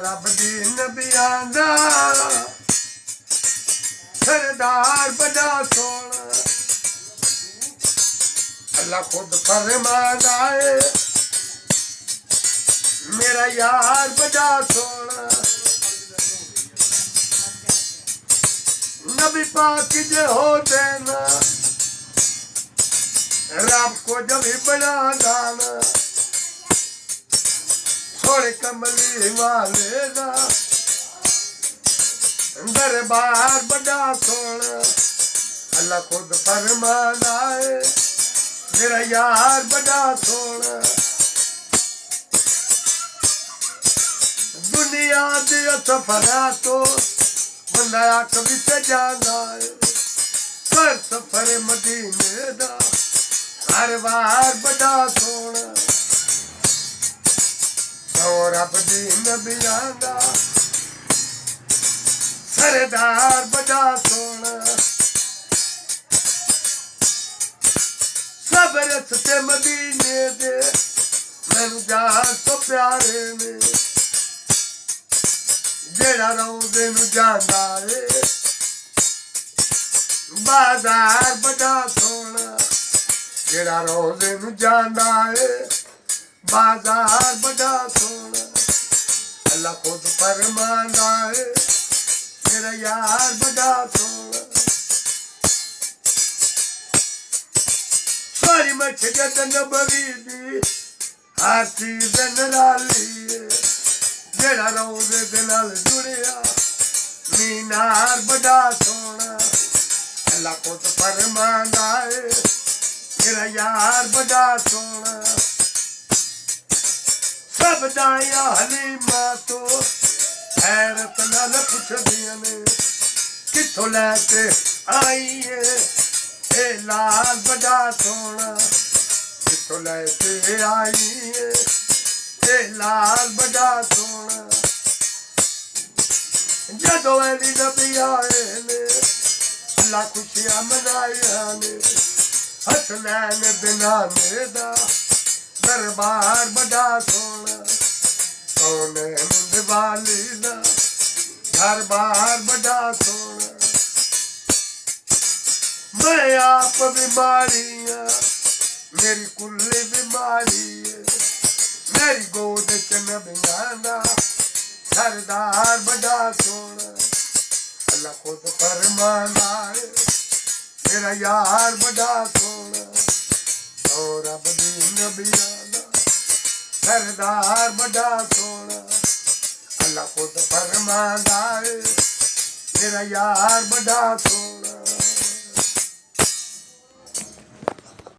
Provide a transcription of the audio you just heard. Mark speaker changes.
Speaker 1: रब दी नबियां दा सरदार बड़ा सोना अल्लाह खुद फरमाना है मेरा यार बड़ा सोना नबी पाक जे हो देना रब को जब भी बना गाना थोड़े कमली वाले दा दरबार बड़ा सोना अल्लाह खुद फरमाना है मेरा यार बड़ा सोना दुनिया दे सफरा तो बंदा कभी से जाना है पर सफर मदीने दा हर बार बड़ा सोना और अपनी नबियां दा सरदार बड़ा सोना सब रस्ते मदीने दे मैनू जान तो प्यारे ने जेड़ा रौंदे नू जांदा है बाजार बड़ा सोना जेड़ा रौंदे नू जांदा है बाजार बड़ा सोना अल्लाह खुद फरमांदा है मेरा यार बड़ा सोना सारी मछलियां नबवी दी हर चीज निराली है जेड़ा रौंदे दे नाल जुड़िया मीनार बड़ा सोना अल्लाह खुद फरमांदा है मेरा यार बड़ा सोना सब दाया हलीमा तो हैरत नाल पुछदियां ने किथों लैके आई है ए लाल बड़ा सोना किथों लैके आई है ए लाल बड़ा सोना जदों एदी नबी आए ने अल्लाह खुशियां मनाइया ने हसनैन बिना मेरा दरबार बड़ा सोना सोने मुंदवाली दा दरबार बड़ा सोना मैं आप बीमारियां मेरी कुल्ली बीमारी है मेरी गोद च नबियां दा सरदार बड़ा सोना अल्लाह खुद फरमाना है मेरा यार बड़ा सोना और अब दी नबियां दा सरदार बड़ा सोना अल्लाह खुद फरमाना है मेरा यार बड़ा सोना।